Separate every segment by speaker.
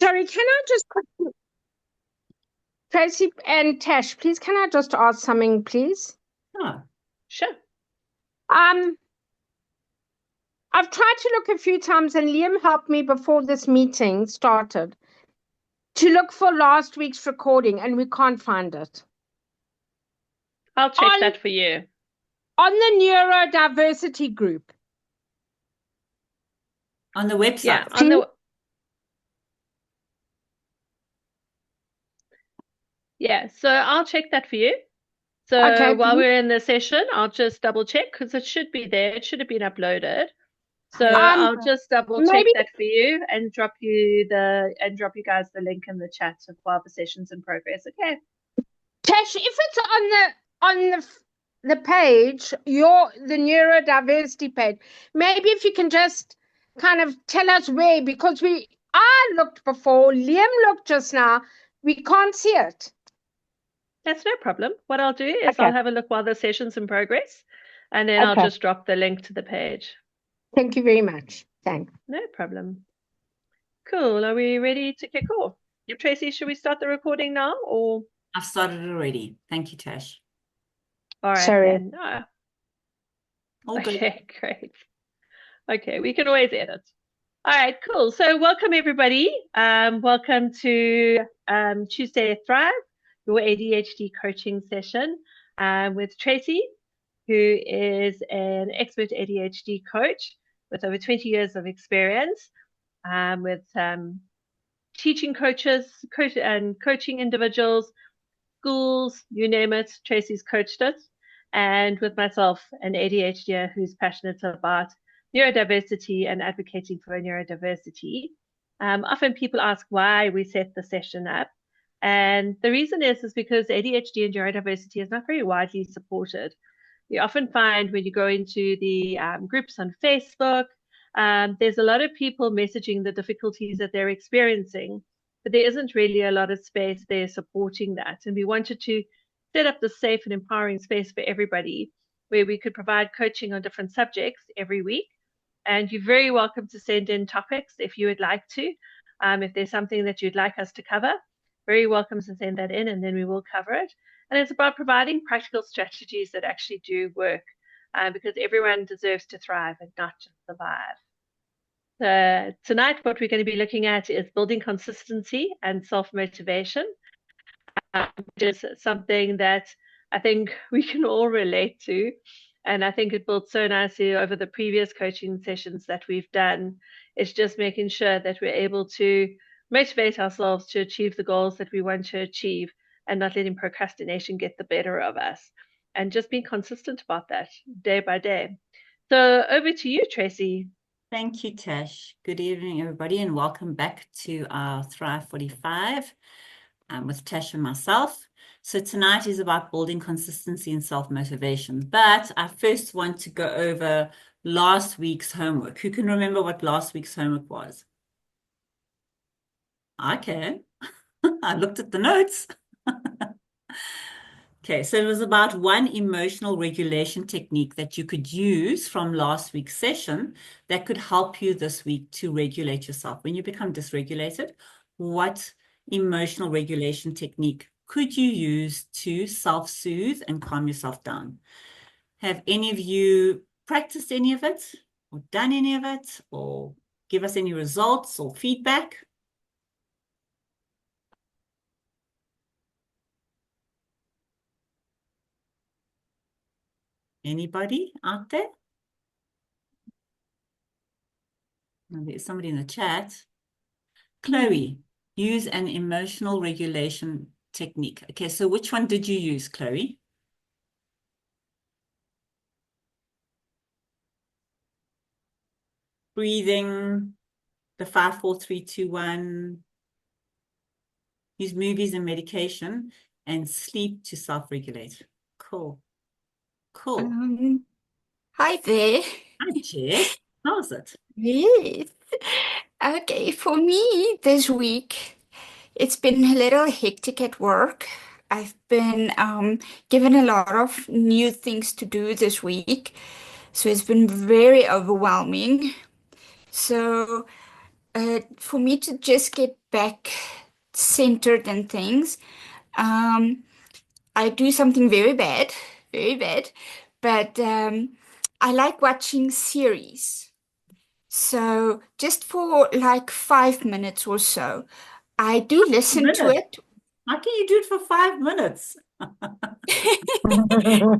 Speaker 1: Sorry, can I just Tracy and Tash, please, can I just ask something, please?
Speaker 2: Oh,
Speaker 3: Sure.
Speaker 1: I've tried to look a few times, and Liam helped me before this meeting started to look for last week's recording, and we can't find it.
Speaker 3: I'll check that for you.
Speaker 1: On the neurodiversity group.
Speaker 2: on the website.
Speaker 3: Yeah, on the Yeah, so I'll check that for you. So
Speaker 1: Okay,
Speaker 3: while
Speaker 1: please.
Speaker 3: we're in the session, I'll just double check because it should be there. It should have been uploaded. So I'll just double check
Speaker 1: maybe-
Speaker 3: that for you and drop you guys the link in the chat while the session's in progress. Okay.
Speaker 1: Tash, if it's on the page, the neurodiversity page, maybe if you can just kind of tell us where, because I looked before, Liam looked just now, we can't see it.
Speaker 3: That's no problem. What I'll do is
Speaker 1: Okay.
Speaker 3: I'll have a look while the session's in progress, and then I'll
Speaker 1: Okay.
Speaker 3: just drop the link to the page.
Speaker 1: Thank you very much. Thanks.
Speaker 3: No problem. Cool. Are we ready to kick off? Tracy, should we start the recording now, or?
Speaker 2: I've started already. Thank you, Tash.
Speaker 3: All right,
Speaker 1: Sorry.
Speaker 3: then.
Speaker 2: All good.
Speaker 3: Okay, great. Okay, we can always edit. All right, cool. So welcome, everybody. Welcome to Tuesday Thrive, your ADHD coaching session with Tracy, who is an expert ADHD coach with over 20 years of experience with teaching coaching individuals, schools, you name it. Tracy's coached it. And with myself, an ADHDer who's passionate about neurodiversity and advocating for neurodiversity. Often people ask why we set the session up. And the reason is because ADHD and neurodiversity is not very widely supported. You often find when you go into the groups on Facebook, there's a lot of people messaging the difficulties that they're experiencing, but there isn't really a lot of space there supporting that. And we wanted to set up this safe and empowering space for everybody where we could provide coaching on different subjects every week. And you're very welcome to send in topics if you would like to. If there's something that you'd like us to cover, very welcome to send that in, and then we will cover it. And it's about providing practical strategies that actually do work, because everyone deserves to thrive and not just survive. Tonight, what we're going to be looking at is building consistency and self-motivation, which is something that I think we can all relate to. And I think it built so nicely over the previous coaching sessions that we've done. It's just making sure that we're able to motivate ourselves to achieve the goals that we want to achieve and not letting procrastination get the better of us, and just being consistent about that day by day. So over to you, Tracy.
Speaker 2: Thank you, Tash. Good evening, everybody, and welcome back to our Thrive 45 with Tash and myself. So tonight is about building consistency and self-motivation. But I first want to go over last week's homework. Who can remember what last week's homework was? I can. I looked at the notes. Okay, so it was about one emotional regulation technique that you could use from last week's session that could help you this week to regulate yourself. When you become dysregulated, what emotional regulation technique could you use to self-soothe and calm yourself down? Have any of you practiced any of it or done any of it, or give us any results or feedback? Anybody out there? There's somebody in the chat. Chloe, use an emotional regulation technique. Okay, so which one did you use, Chloe? Breathing, the 5, 4, 3, 2, 1. Use movies and medication, and sleep to self-regulate. Cool. Cool.
Speaker 4: Hi there.
Speaker 2: Hi, Jess. How was it?
Speaker 4: Yes. Okay, for me this week, it's been a little hectic at work. I've been given a lot of new things to do this week, so it's been very overwhelming. So for me to just get back centered and things. I do something very bad, but I like watching series. So just for like 5 minutes or so, I do listen to
Speaker 2: Minutes?
Speaker 4: it.
Speaker 2: How can you do it for 5 minutes?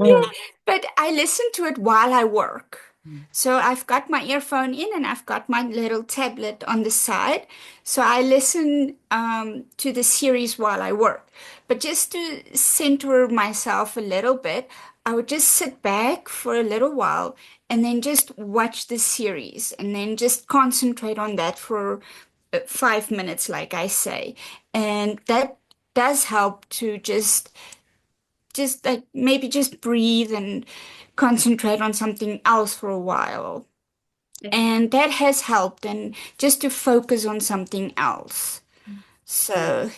Speaker 4: Yeah, but I listen to it while I work.
Speaker 2: Mm.
Speaker 4: So I've got my earphone in and I've got my little tablet on the side. So I listen to the series while I work. But just to center myself a little bit, I would just sit back for a little while and then just watch the series and then just concentrate on that for 5 minutes, like I say. And that does help to just like maybe just breathe and concentrate on something else for a while.
Speaker 3: Yeah.
Speaker 4: And that has helped, and just to focus on something else. So,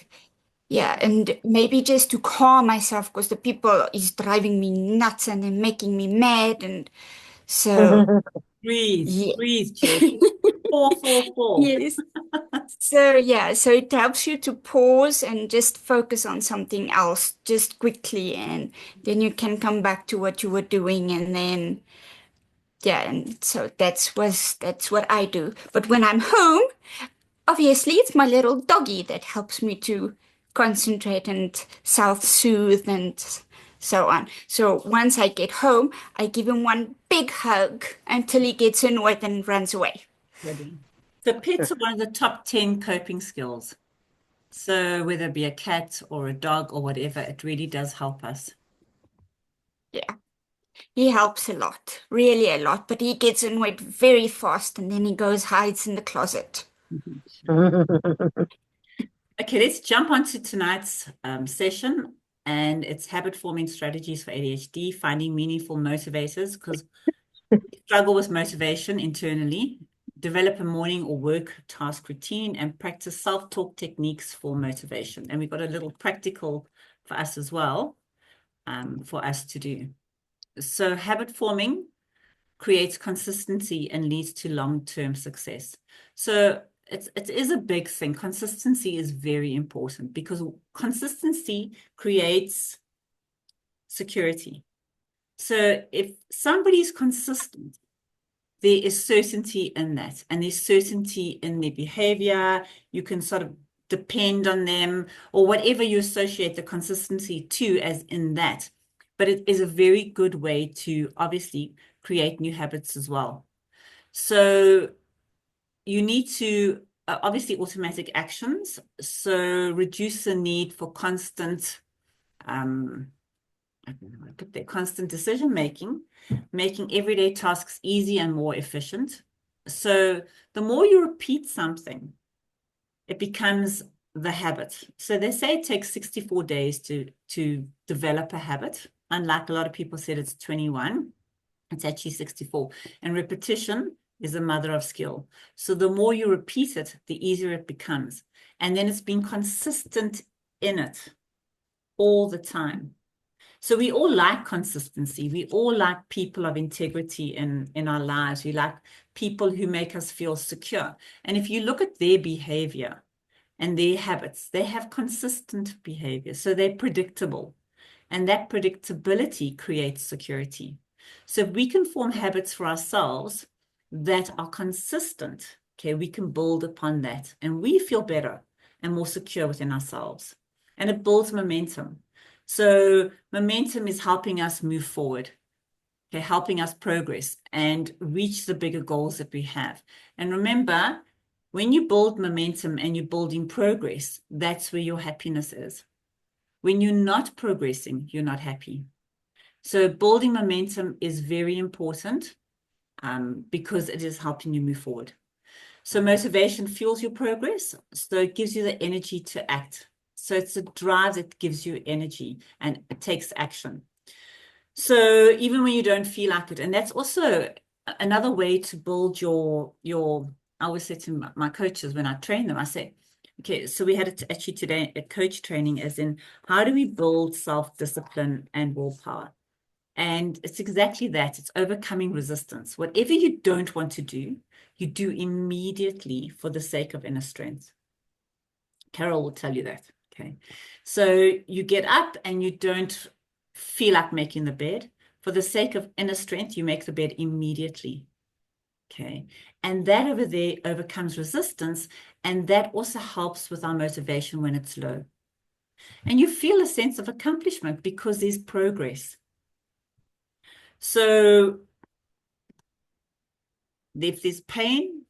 Speaker 4: yeah, and maybe just to calm myself because the people is driving me nuts and they're making me mad. And so,
Speaker 2: Breathe,
Speaker 4: yeah.
Speaker 2: breathe, Jess. 4, 4, 4.
Speaker 4: Yes. So, yeah, so it helps you to pause and just focus on something else just quickly, and then you can come back to what you were doing, and then yeah, and so that's what I do. But when I'm home, obviously it's my little doggy that helps me to concentrate and self-soothe and so on. So once I get home, I give him one big hug until he gets annoyed and runs away.
Speaker 2: Brilliant. So pets are one of the top 10 coping skills. So whether it be a cat or a dog or whatever, it really does help us.
Speaker 4: Yeah. He helps a lot, really a lot, but he gets annoyed very fast and then he goes hides in the closet.
Speaker 2: Okay, let's jump onto tonight's session, and it's habit forming strategies for ADHD, finding meaningful motivators, because we struggle with motivation internally, develop a morning or work task routine, and practice self-talk techniques for motivation. And we've got a little practical for us as well, for us to do. So habit forming creates consistency and leads to long-term success. So it is a big thing. Consistency is very important because consistency creates security. So if somebody's consistent, there is certainty in that, and there's certainty in their behavior. You can sort of depend on them or whatever you associate the consistency to as in that. But it is a very good way to obviously create new habits as well. So you need to obviously automatic actions. So reduce the need for constant, I don't know how to put that, constant decision making everyday tasks easy and more efficient. So the more you repeat something, it becomes the habit. So they say it takes 64 days to develop a habit. Unlike a lot of people said it's 21, it's actually 64. And repetition is the mother of skill. So the more you repeat it, the easier it becomes. And then it's being consistent in it all the time. So we all like consistency. We all like people of integrity in our lives. We like people who make us feel secure. And if you look at their behavior and their habits, they have consistent behavior. So they're predictable. And that predictability creates security. So if we can form habits for ourselves that are consistent, okay, we can build upon that. And we feel better and more secure within ourselves. And it builds momentum. So momentum is helping us move forward, okay, helping us progress and reach the bigger goals that we have. And remember, when you build momentum and you're building progress, that's where your happiness is. When you're not progressing, you're not happy. So building momentum is very important because it is helping you move forward. So motivation fuels your progress. So it gives you the energy to act. So it's a drive that gives you energy and it takes action. So even when you don't feel like it, and that's also another way to build your I always say to my coaches when I train them, I say, okay, so we had actually today a coach training as in how do we build self-discipline and willpower? And it's exactly that. It's overcoming resistance. Whatever you don't want to do, you do immediately for the sake of inner strength. Carol will tell you that. Okay. So you get up and you don't feel like making the bed. For the sake of inner strength, you make the bed immediately. Okay. And that over there overcomes resistance. And that also helps with our motivation when it's low. And you feel a sense of accomplishment because there's progress. So if there's pain,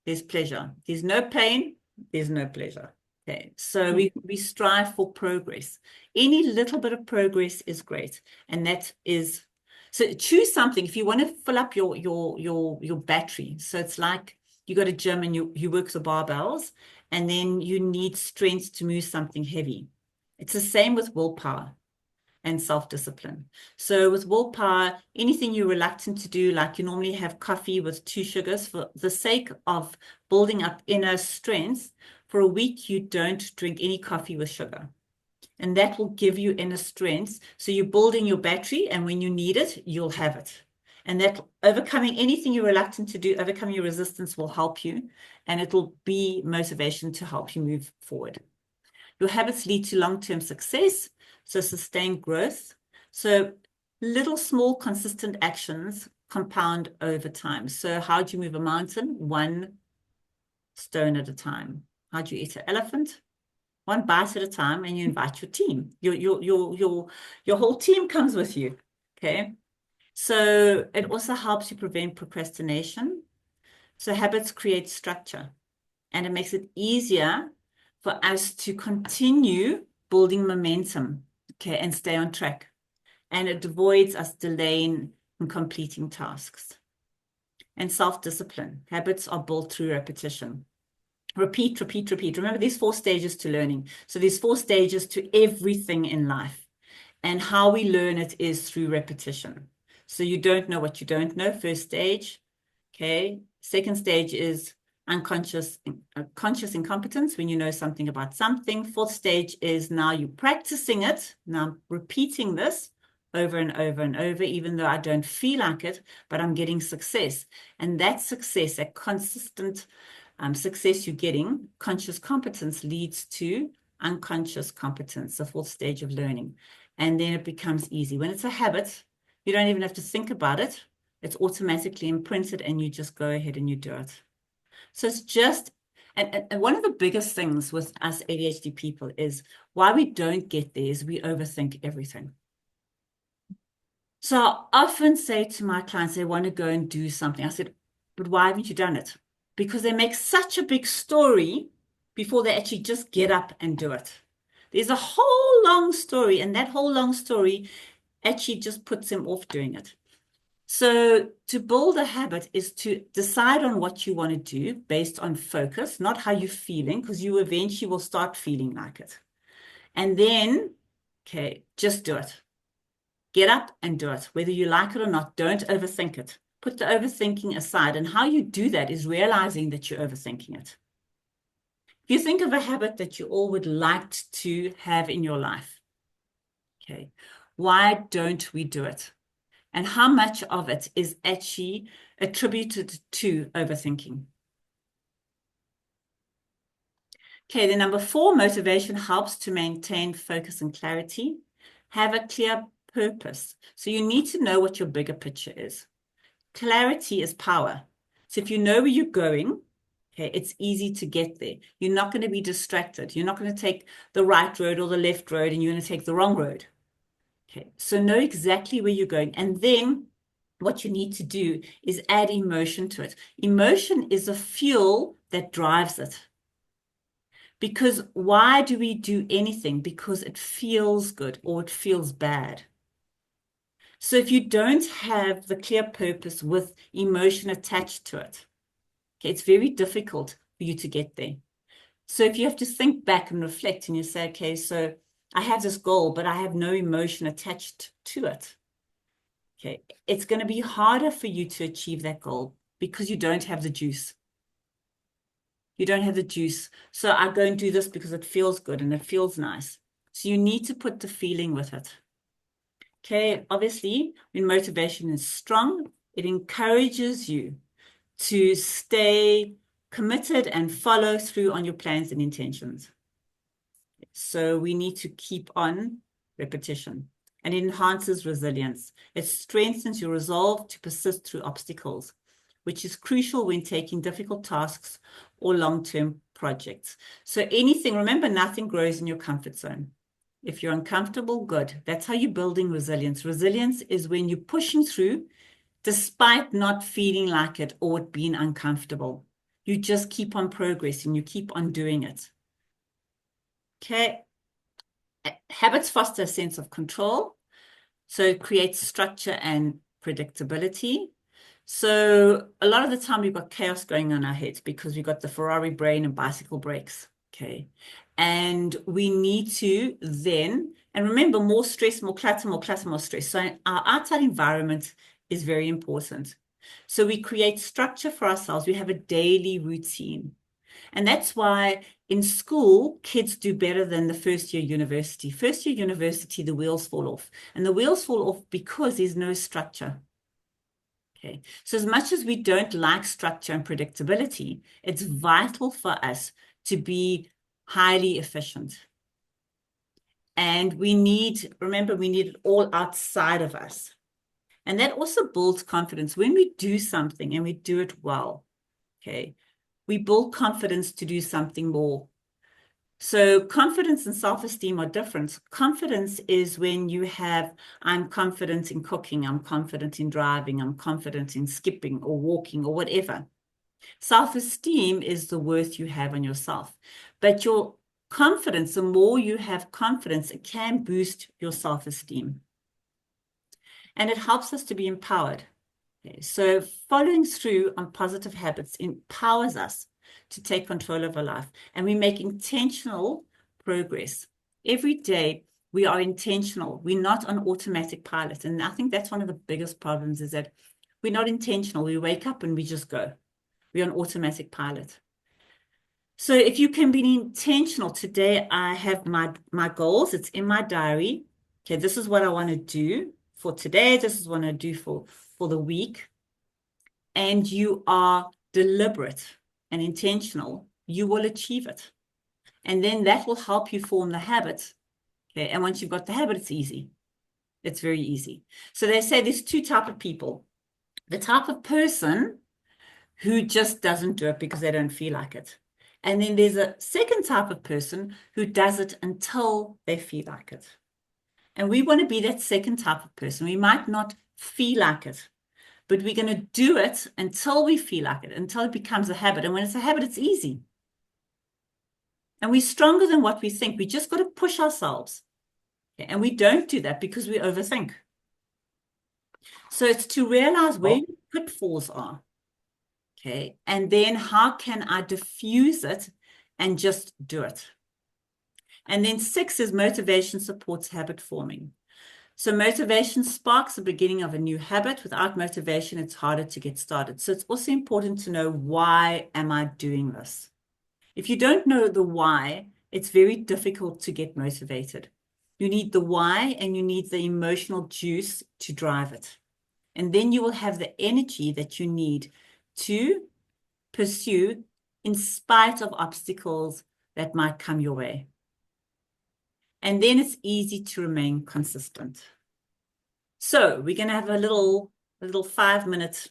Speaker 2: there's pleasure. If there's no pain, there's no pleasure. Okay, so we strive for progress. Any little bit of progress is great. And that is, so choose something. If you want to fill up your battery, so it's like you go to gym and you work the barbells, and then you need strength to move something heavy. It's the same with willpower and self-discipline. So with willpower, anything you're reluctant to do, like you normally have coffee with 2 sugars, for the sake of building up inner strength, for a week, you don't drink any coffee with sugar. And that will give you inner strength. So you're building your battery, and when you need it, you'll have it. And that overcoming anything you're reluctant to do, overcoming your resistance will help you. And it'll be motivation to help you move forward. Your habits lead to long-term success, so sustained growth. So little, small, consistent actions compound over time. So how do you move a mountain? 1 stone at a time. How do you eat an elephant? 1 bite at a time, and you invite your team. Your whole team comes with you, okay? So it also helps you prevent procrastination. So habits create structure, and it makes it easier for us to continue building momentum, okay, and stay on track. And it avoids us delaying and completing tasks. And self-discipline. Habits are built through repetition. Repeat, repeat, repeat. Remember, there's 4 stages to learning. So there's 4 stages to everything in life. And how we learn it is through repetition. So you don't know what you don't know, first stage. Okay. Second stage is conscious incompetence, when you know something about something. 4th stage is now you're practicing it. Now I'm repeating this over and over and over, even though I don't feel like it, but I'm getting success. And that success, that consistent success you're getting, conscious competence, leads to unconscious competence, the 4th stage of learning. And then it becomes easy. When it's a habit, you don't even have to think about it. It's automatically imprinted, and you just go ahead and you do it. So it's just, and one of the biggest things with us ADHD people is why we don't get there is we overthink everything. So I often say to my clients, they want to go and do something. I said, but why haven't you done it? Because they make such a big story before they actually just get up and do it. There's a whole long story, and that whole long story actually just puts them off doing it. So to build a habit is to decide on what you want to do based on focus, not how you're feeling, because you eventually will start feeling like it. And then, okay, just do it. Get up and do it. Whether you like it or not, don't overthink it. Put the overthinking aside. And how you do that is realizing that you're overthinking it. If you think of a habit that you all would like to have in your life, okay, why don't we do it? And how much of it is actually attributed to overthinking? Okay, then number 4, motivation helps to maintain focus and clarity. Have a clear purpose. So you need to know what your bigger picture is. Clarity is power. So if you know where you're going, okay, it's easy to get there. You're not going to be distracted. You're not going to take the right road or the left road, and you're going to take the wrong road. Okay, so know exactly where you're going. And then what you need to do is add emotion to it. Emotion is a fuel that drives it. Because why do we do anything? Because it feels good or it feels bad. So if you don't have the clear purpose with emotion attached to it, okay, it's very difficult for you to get there. So if you have to think back and reflect and you say, okay, so I have this goal, but I have no emotion attached to it. Okay, it's going to be harder for you to achieve that goal because you don't have the juice. You don't have the juice. So I go and do this because it feels good and it feels nice. So you need to put the feeling with it. Okay, obviously, when motivation is strong, it encourages you to stay committed and follow through on your plans and intentions. So we need to keep on repetition. And it enhances resilience. It strengthens your resolve to persist through obstacles, which is crucial when taking difficult tasks or long-term projects. So anything, remember, nothing grows in your comfort zone. If you're uncomfortable, good. That's how you're building resilience. Resilience is when you're pushing through despite not feeling like it or it being uncomfortable. You just keep on progressing. You keep on doing it. Okay. Habits foster a sense of control. So it creates structure and predictability. So a lot of the time we've got chaos going on in our heads because we've got the Ferrari brain and bicycle brakes. Okay. And we need to then, and remember, more stress, more clutter, more clutter, more stress. So our outside environment is very important. So we create structure for ourselves. We have a daily routine. And that's why in school, kids do better than the first year university. First year university, the wheels fall off. And the wheels fall off because there's no structure. Okay. So as much as we don't like structure and predictability, it's vital for us to be highly efficient. And we need, remember, we need it all outside of us. And that also builds confidence. When we do something and we do it well, okay, we build confidence to do something more. So confidence and self-esteem are different. Confidence is when you have, I'm confident in cooking, I'm confident in driving, I'm confident in skipping or walking or whatever. Self-esteem is the worth you have on yourself. But your confidence, the more you have confidence, it can boost your self-esteem. And it helps us to be empowered. Okay, so following through on positive habits empowers us to take control of our life, and we make intentional progress. Every day we are intentional. We're not on automatic pilot. And I think that's one of the biggest problems is that we're not intentional. We wake up and we just go. We're on automatic pilot. So if you can be intentional, today I have my goals. It's in my diary. Okay, this is what I want to do for today. This is what I do for the week. And you are deliberate and intentional, you will achieve it. And then that will help you form the habit. Okay. And once you've got the habit, it's easy. It's very easy. So they say there's two types of people. The type of person who just doesn't do it because they don't feel like it. And then there's a second type of person who does it until they feel like it. And we want to be that second type of person. We might not feel like it, but we're going to do it until we feel like it, until it becomes a habit. And when it's a habit, it's easy. And we're stronger than what we think. We just got to push ourselves. Okay? And we don't do that because we overthink. So it's to realize where your pitfalls are. Okay. And then how can I diffuse it and just do it? And then 6 is motivation supports habit forming. So motivation sparks the beginning of a new habit. Without motivation, it's harder to get started. So it's also important to know, why am I doing this? If you don't know the why, it's very difficult to get motivated. You need the why and you need the emotional juice to drive it. And then you will have the energy that you need to pursue in spite of obstacles that might come your way. And then it's easy to remain consistent. So we're going to have a little 5-minute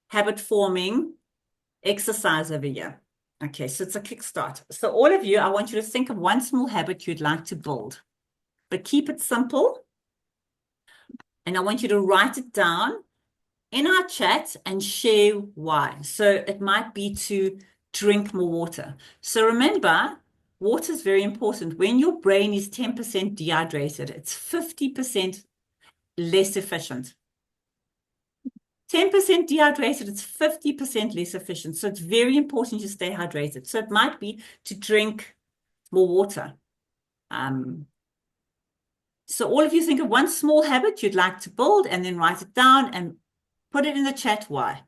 Speaker 2: habit forming exercise over here. Okay, so it's a kickstart. So all of you, I want you to think of one small habit you'd like to build, but keep it simple. And I want you to write it down in our chat and share why. So it might be to drink more water. So remember, water is very important. When your brain is 10% dehydrated, it's 50% less efficient. 10% dehydrated, it's 50% less efficient. So it's very important you stay hydrated. So it might be to drink more water. So all of you think of one small habit you'd like to build and then write it down and put it in the chat why.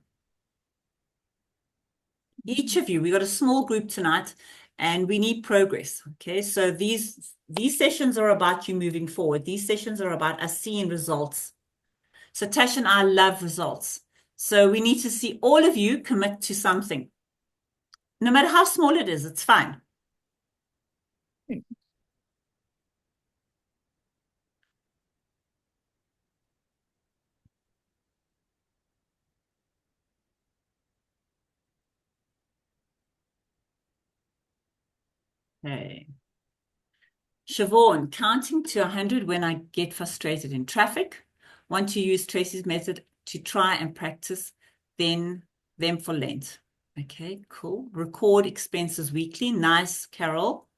Speaker 2: Each of you, we got a small group tonight and we need progress. Okay, so these sessions are about you moving forward. These sessions are about us seeing results. So Tash and I love results. So we need to see all of you commit to something. No matter how small it is, it's fine. Okay. Siobhan, counting to 100 when I get frustrated in traffic. Want to use Tracy's method to try and practice them for Lent. Okay, cool. Record expenses weekly. Nice, Carol.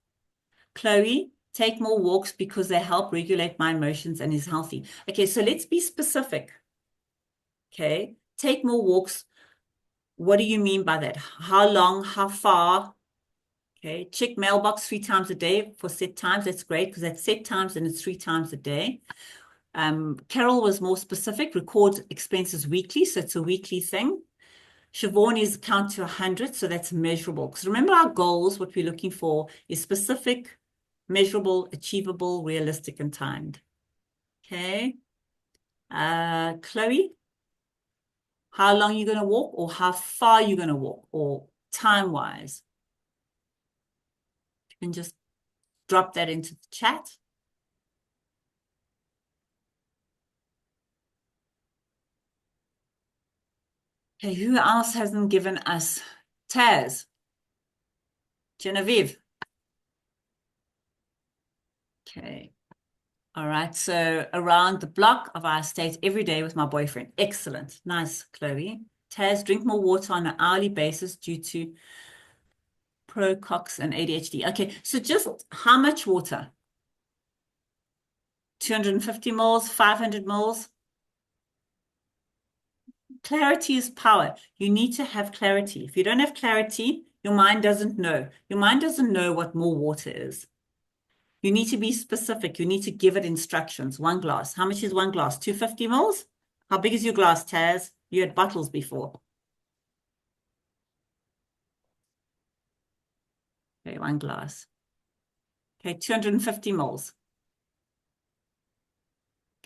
Speaker 2: Chloe, take more walks because they help regulate my emotions and is healthy. Okay, so let's be specific. Okay, take more walks. What do you mean by that? How long? How far? Okay, check mailbox 3 times a day for set times. That's great because that's set times and it's 3 times a day. Carol was more specific, record expenses weekly, so it's a weekly thing. Siobhan is count to 100, so that's measurable. Because remember our goals, what we're looking for is specific, measurable, achievable, realistic, and timed. Okay. Chloe, how long are you going to walk or how far are you going to walk or time-wise? You can just drop that into the chat. Okay, who else hasn't given us? Taz. Genevieve. Okay. All right. So around the block of our estate every day with my boyfriend. Excellent. Nice, Chloe. Taz, drink more water on an hourly basis due to ProCox and ADHD. Okay. So just how much water? 250 mils, 500 mils? Clarity is power. You need to have clarity. If you don't have clarity, your mind doesn't know. Your mind doesn't know what more water is. You need to be specific. You need to give it instructions. 1 glass. How much is 1 glass? 250 mils? How big is your glass, Taz? You had bottles before. Okay, 1 glass. Okay, 250 mils.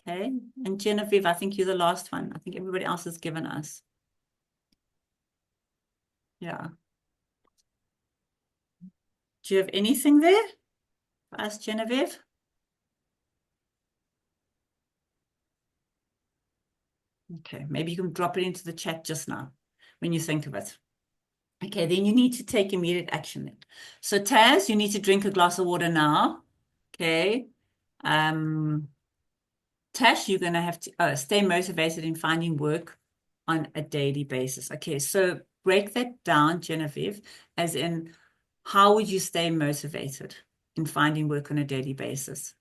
Speaker 2: Okay, and Genevieve, I think you're the last one. I think everybody else has given us. Yeah. Do you have anything there for us, Genevieve? Okay, maybe you can drop it into the chat just now when you think of it. Okay, then you need to take immediate action then. So Taz, you need to drink a glass of water now. Okay. Tash, you're going to have to stay motivated in finding work on a daily basis. Okay, so break that down, Genevieve, as in how would you stay motivated in finding work on a daily basis?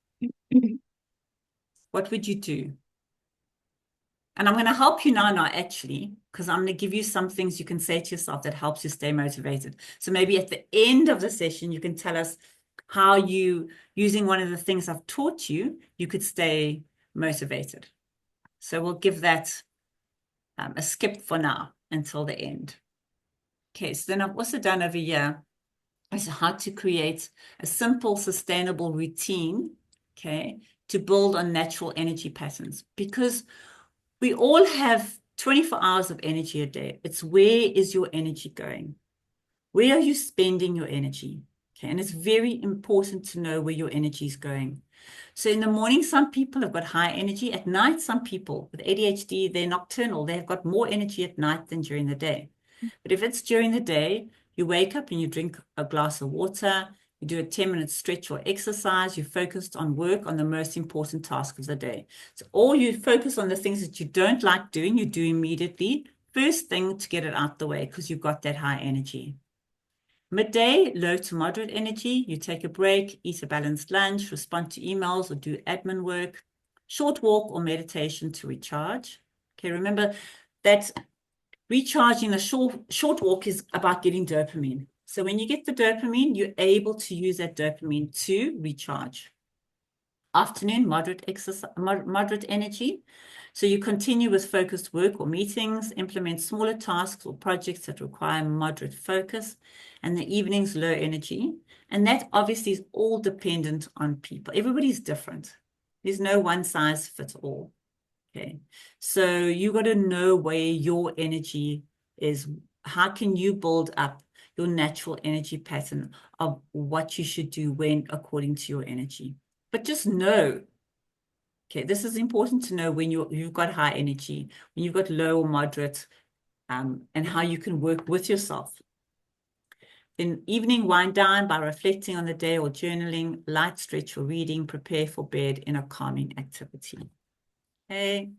Speaker 2: What would you do? And I'm going to help you now, actually, because I'm going to give you some things you can say to yourself that helps you stay motivated. So maybe at the end of the session, you can tell us how you, using one of the things I've taught you, you could stay motivated. So we'll give that a skip for now until the end. Okay, so then I've also done over here is how to create a simple, sustainable routine, okay, to build on natural energy patterns, because we all have 24 hours of energy a day. It's where is your energy going? Where are you spending your energy? Okay, and it's very important to know where your energy is going. So in the morning, some people have got high energy. At night, some people with ADHD, they're nocturnal. They've got more energy at night than during the day. But if it's during the day, you wake up and you drink a glass of water, you do a 10-minute stretch or exercise, you're focused on work, on the most important task of the day. So or you focus on the things that you don't like doing, you do immediately. First thing to get it out the way because you've got that high energy. Midday, low to moderate energy. You take a break, eat a balanced lunch, respond to emails or do admin work, short walk or meditation to recharge. Okay, remember that recharging a short walk is about getting dopamine. So when you get the dopamine, you're able to use that dopamine to recharge. Afternoon, moderate exercise, moderate energy. So you continue with focused work or meetings, implement smaller tasks or projects that require moderate focus, and the evenings, low energy. And that obviously is all dependent on people. Everybody's different. There's no one size fits all. Okay. So you got to know where your energy is. How can you build up your natural energy pattern of what you should do when according to your energy? But just know. Okay, this is important to know when you've got high energy, when you've got low or moderate, and how you can work with yourself. Then evening wind down by reflecting on the day or journaling, light stretch or reading, prepare for bed in a calming activity. Okay.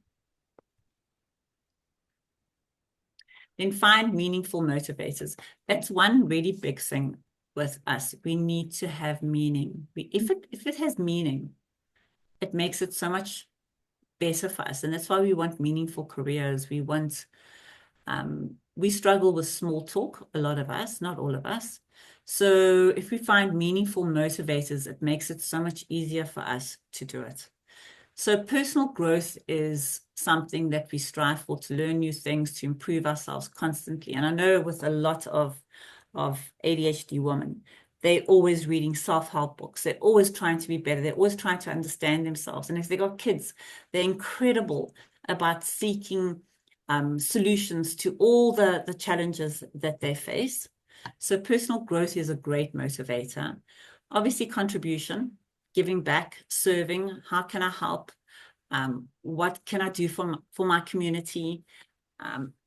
Speaker 2: Then find meaningful motivators. That's one really big thing with us. We need to have meaning. If it has meaning, it makes it so much better for us. And that's why we want meaningful careers. We want, we struggle with small talk, a lot of us, not all of us. So if we find meaningful motivators, it makes it so much easier for us to do it. So personal growth is something that we strive for, to learn new things, to improve ourselves constantly. And I know with a lot of ADHD women, they're always reading self-help books. They're always trying to be better. They're always trying to understand themselves. And if they've got kids, they're incredible about seeking solutions to all the challenges that they face. So personal growth is a great motivator. Obviously, contribution, giving back, serving. How can I help? What can I do for my community?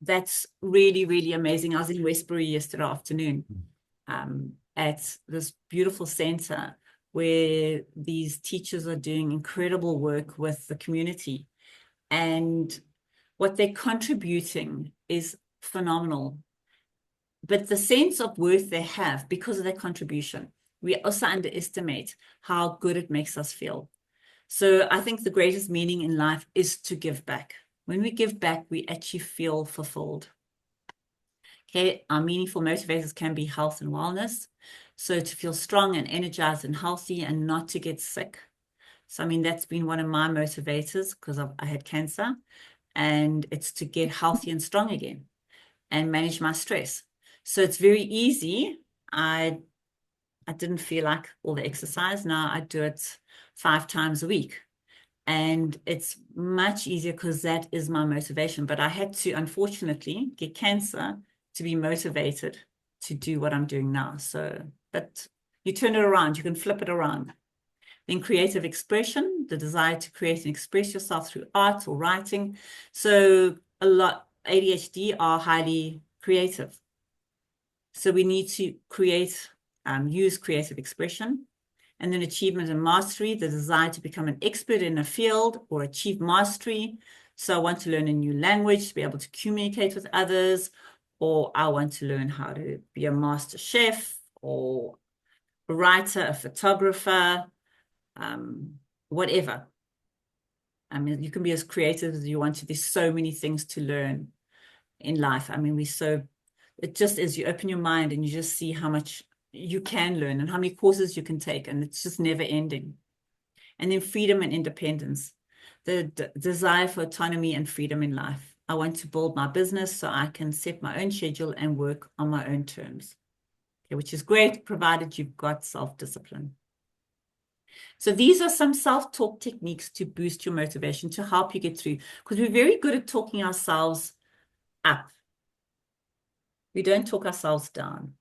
Speaker 2: That's really, really amazing. I was in Westbury yesterday afternoon at this beautiful center where these teachers are doing incredible work with the community. And what they're contributing is phenomenal. But the sense of worth they have because of their contribution, we also underestimate how good it makes us feel. So I think the greatest meaning in life is to give back. When we give back, we actually feel fulfilled. Okay, our meaningful motivators can be health and wellness. So to feel strong and energized and healthy and not to get sick. So, I mean, that's been one of my motivators because I had cancer, and it's to get healthy and strong again and manage my stress. So it's very easy. I didn't feel like all the exercise. Now I do it 5 times a week. And it's much easier because that is my motivation. But I had to, unfortunately, get cancer to be motivated to do what I'm doing now. So, but you turn it around, you can flip it around. Then creative expression, the desire to create and express yourself through art or writing. So a lot, ADHD are highly creative. So we need to create, use creative expression. And then achievement and mastery, the desire to become an expert in a field or achieve mastery. So I want to learn a new language to be able to communicate with others, or I want to learn how to be a master chef or a writer, a photographer, whatever. I mean, you can be as creative as you want to. There's so many things to learn in life. I mean, it just is, you open your mind and you just see how much you can learn and how many courses you can take, and it's just never ending. And then freedom and independence, the desire for autonomy and freedom in life. I want to build my business so I can set my own schedule and work on my own terms, okay, which is great, provided you've got self-discipline. So these are some self-talk techniques to boost your motivation, to help you get through, because we're very good at talking ourselves up. We don't talk ourselves down.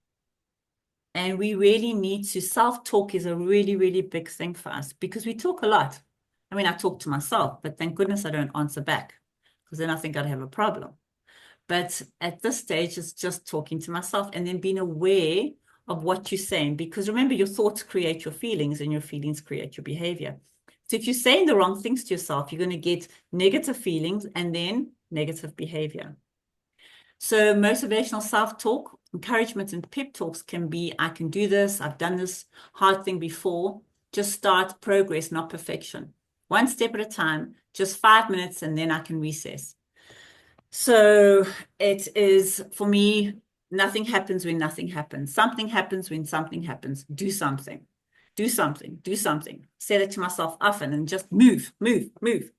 Speaker 2: And we really need to, self-talk is a really, really big thing for us because we talk a lot. I mean, I talk to myself, but thank goodness I don't answer back because then I think I'd have a problem. But at this stage, it's just talking to myself and then being aware of what you're saying. Because remember, your thoughts create your feelings and your feelings create your behavior. So if you're saying the wrong things to yourself, you're going to get negative feelings and then negative behavior. So motivational self-talk, encouragement and pep talks can be, I can do this, I've done this hard thing before. Just start, progress, not perfection. One step at a time, just 5 minutes, and then I can recess. So it is, for me, nothing happens when nothing happens. Something happens when something happens. Do something. Do something. Do something. Say that to myself often and just move, move, move.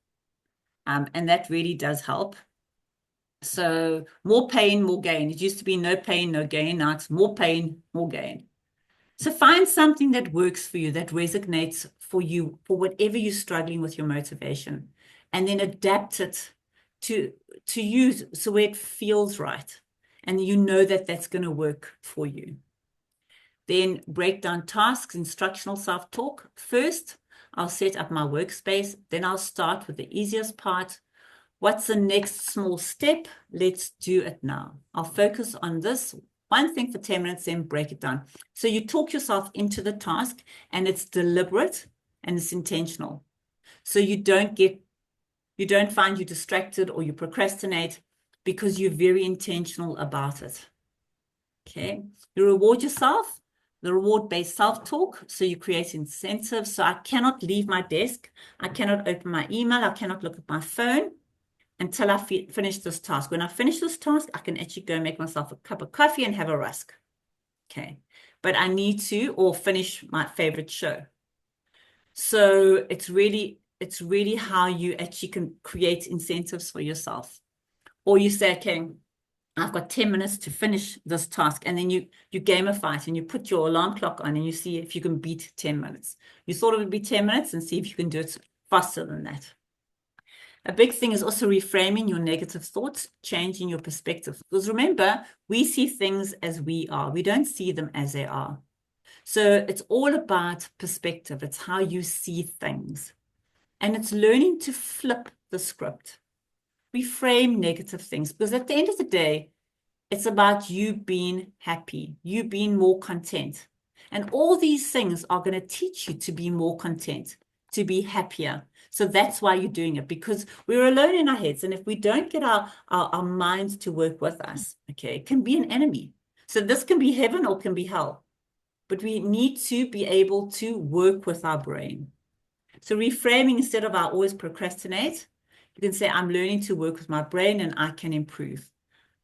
Speaker 2: And that really does help. So more pain, more gain. It used to be no pain, no gain. Now it's more pain, more gain. So find something that works for you, that resonates for you, for whatever you're struggling with your motivation, and then adapt it to you so where it feels right. And you know that that's going to work for you. Then break down tasks, instructional self-talk. First, I'll set up my workspace. Then I'll start with the easiest part. What's the next small step? Let's do it now. I'll focus on this. One thing for 10 minutes, then break it down. So you talk yourself into the task, and it's deliberate and it's intentional. So you don't find you distracted or you procrastinate, because you're very intentional about it. Okay. You reward yourself, the reward-based self-talk. So you create incentives. So I cannot leave my desk. I cannot open my email. I cannot look at my phone until I finish this task. When I finish this task, I can actually go make myself a cup of coffee and have a rusk. Okay. But I need to, or finish my favorite show. So it's really how you actually can create incentives for yourself. Or you say, okay, I've got 10 minutes to finish this task. And then you gamify it and you put your alarm clock on and you see if you can beat 10 minutes. You thought it would be 10 minutes and see if you can do it faster than that. A big thing is also reframing your negative thoughts, changing your perspective. Because remember, we see things as we are. We don't see them as they are. So it's all about perspective. It's how you see things. And it's learning to flip the script. Reframe negative things. Because at the end of the day, it's about you being happy, you being more content. And all these things are going to teach you to be more content, to be happier. So that's why you're doing it, because we're alone in our heads. And if we don't get our minds to work with us, okay, it can be an enemy. So this can be heaven or can be hell. But we need to be able to work with our brain. So reframing, instead of I always procrastinate, you can say, I'm learning to work with my brain and I can improve.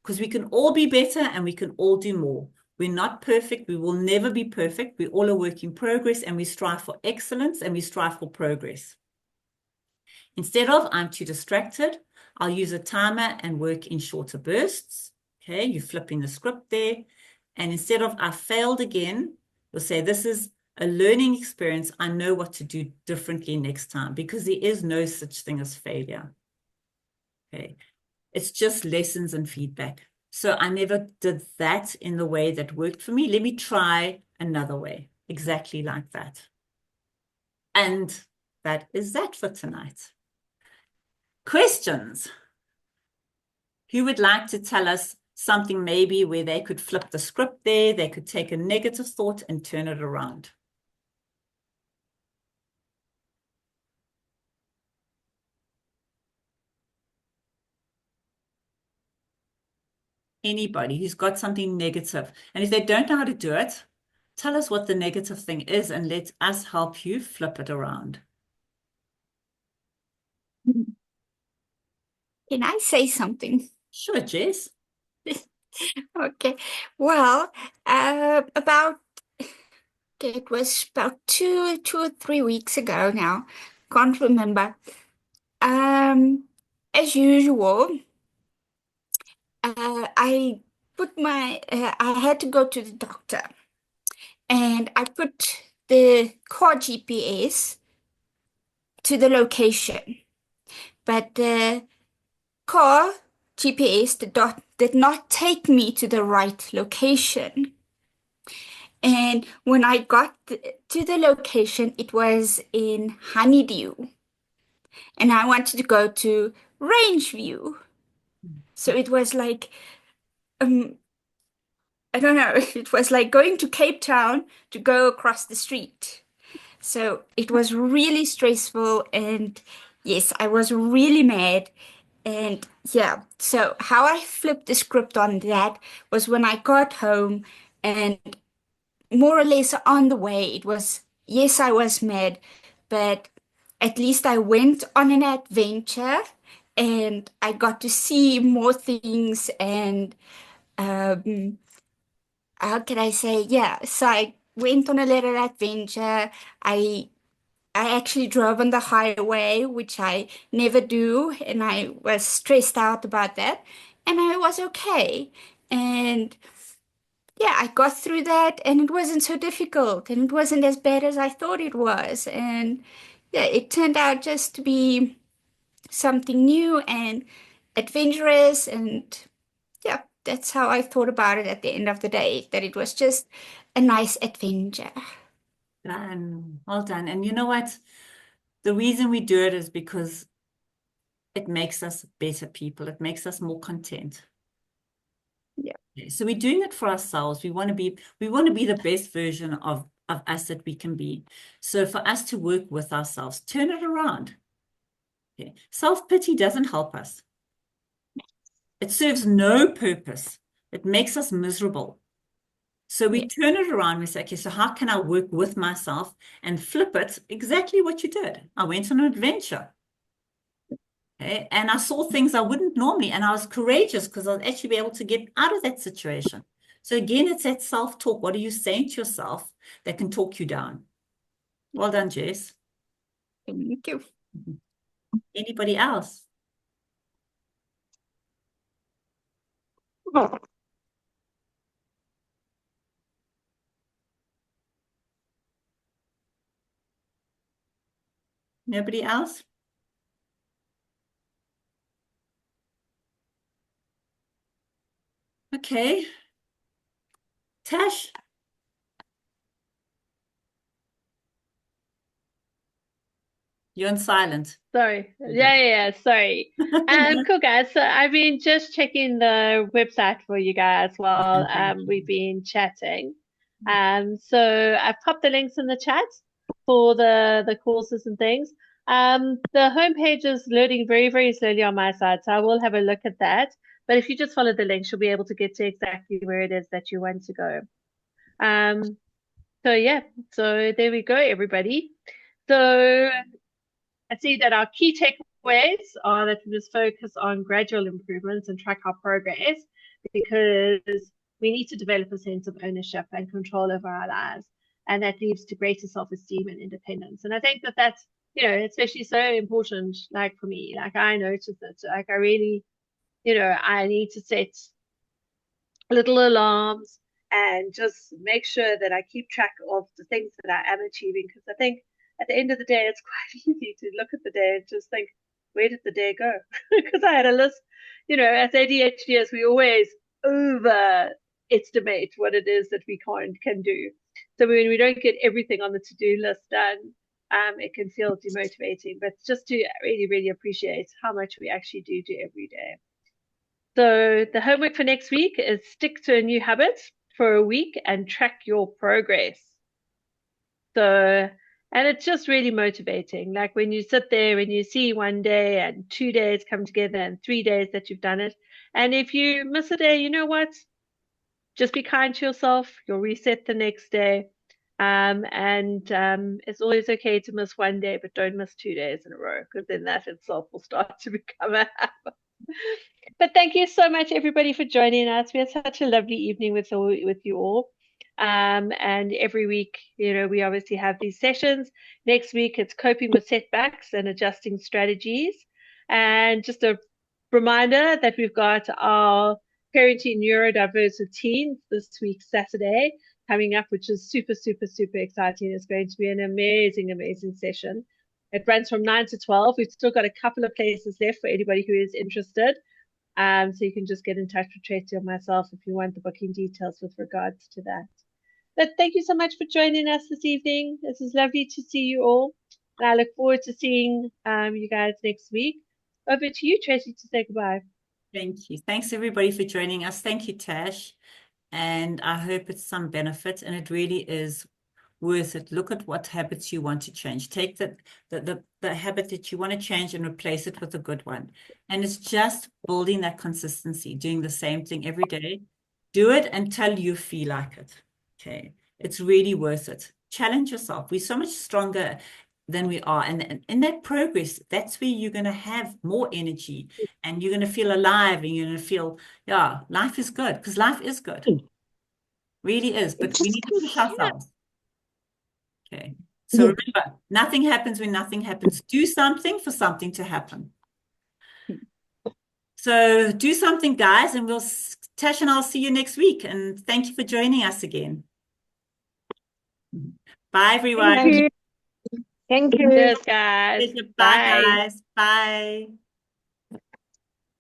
Speaker 2: Because we can all be better and we can all do more. We're not perfect. We will never be perfect. We all are work in progress, and we strive for excellence and we strive for progress. Instead of I'm too distracted, I'll use a timer and work in shorter bursts. Okay, you're flipping the script there. And instead of I failed again, you'll say this is a learning experience. I know what to do differently next time, because there is no such thing as failure. Okay, it's just lessons and feedback. So I never did that in the way that worked for me. Let me try another way, exactly like that. And that is that for tonight. Questions? Who would like to tell us something maybe where they could flip the script there, they could take a negative thought and turn it around? Anybody who's got something negative. And if they don't know how to do it, tell us what the negative thing is and let us help you flip it around.
Speaker 4: Can I say something?
Speaker 2: Sure, Jess.
Speaker 4: Okay. Well, it was about two or 3 weeks ago now. Can't remember. As usual, I had to go to the doctor, and I put the car GPS to the location, but the car GPS did not take me to the right location. And when I got to the location, it was in Honeydew, and I wanted to go to Rangeview. So it was like, I don't know, it was like going to Cape Town to go across the street. So it was really stressful, and yes, I was really mad. And yeah, so how I flipped the script on that was when I got home, and more or less on the way, it was, yes, I was mad, but at least I went on an adventure and I got to see more things. And how can I say? Yeah, so I went on a little adventure. I actually drove on the highway, which I never do, and I was stressed out about that, and I was okay. And yeah, I got through that, and it wasn't so difficult, and it wasn't as bad as I thought it was. And yeah, it turned out just to be something new and adventurous. And yeah, that's how I thought about it at the end of the day, that it was just a nice adventure.
Speaker 2: Done. Well done. And you know what? The reason we do it is because it makes us better people. It makes us more content.
Speaker 4: Yeah.
Speaker 2: Okay, so we're doing it for ourselves. We want to be the best version of us that we can be. So for us to work with ourselves, turn it around. Okay. Self-pity doesn't help us. It serves no purpose. It makes us miserable. So we turn it around. We say, okay, so how can I work with myself and flip it exactly what you did? I went on an adventure. Okay, and I saw things I wouldn't normally, and I was courageous because I was actually able to get out of that situation. So again, it's that self-talk. What are you saying to yourself that can talk you down? Well done, Jess.
Speaker 4: Thank you.
Speaker 2: Anybody else? Nobody else? Okay. Tash? You're on silent.
Speaker 3: Sorry.
Speaker 2: Okay.
Speaker 3: Yeah, sorry. Cool, guys. So I've been just checking the website for you guys while we've been chatting. So I've popped the links in the chat for the courses and things. The homepage is loading very, very slowly on my side, so I will have a look at that. But if you just follow the links, you'll be able to get to exactly where it is that you want to go. So yeah, so there we go, everybody. So I see that our key takeaways are that we must focus on gradual improvements and track our progress, because we need to develop a sense of ownership and control over our lives. And that leads to greater self-esteem and independence. And I think that that's, especially so important, like for me, like I noticed it, like I really, I need to set little alarms and just make sure that I keep track of the things that I am achieving. Because I think at the end of the day, it's quite easy to look at the day and just think, where did the day go? Because I had a list, as ADHDers, we always overestimate what it is that we can do. So when we don't get everything on the to-do list done, it can feel demotivating. But just to really, really appreciate how much we actually do every day. So the homework for next week is stick to a new habit for a week and track your progress. So, and it's just really motivating. Like when you sit there and you see 1 day and 2 days come together and 3 days that you've done it. And if you miss a day, you know what? Just be kind to yourself. You'll reset the next day. It's always okay to miss 1 day, but don't miss 2 days in a row, because then that itself will start to become a habit. But thank you so much, everybody, for joining us. We had such a lovely evening with you all. And every week, we obviously have these sessions. Next week, it's coping with setbacks and adjusting strategies. And just a reminder that we've got our parenting neurodiversity this week, Saturday, coming up, which is super, super, super exciting. It's going to be an amazing, amazing session. It runs from 9 to 12. We've still got a couple of places left for anybody who is interested. So you can just get in touch with Tracy or myself if you want the booking details with regards to that. But thank you so much for joining us this evening. This is lovely to see you all. And I look forward to seeing you guys next week. Over to you, Tracy, to say goodbye.
Speaker 2: Thank you. Thanks, everybody, for joining us. Thank you, Tash. And I hope it's some benefit, and it really is worth it. Look at what habits you want to change. Take the habit that you want to change and replace it with a good one. And it's just building that consistency, doing the same thing every day. Do it until you feel like it. Okay. It's really worth it. Challenge yourself. We're so much stronger than we are. And in that progress, that's where you're going to have more energy, and you're going to feel alive, and you're going to feel, yeah, life is good, because life is good. Really is. But we need to push ourselves. Okay. So remember, nothing happens when nothing happens. Do something for something to happen. So do something, guys, and Tash and I'll see you next week. And thank you for joining us again. Bye, everyone.
Speaker 1: Thank you.
Speaker 3: Cheers, guys.
Speaker 2: Bye, guys. Bye.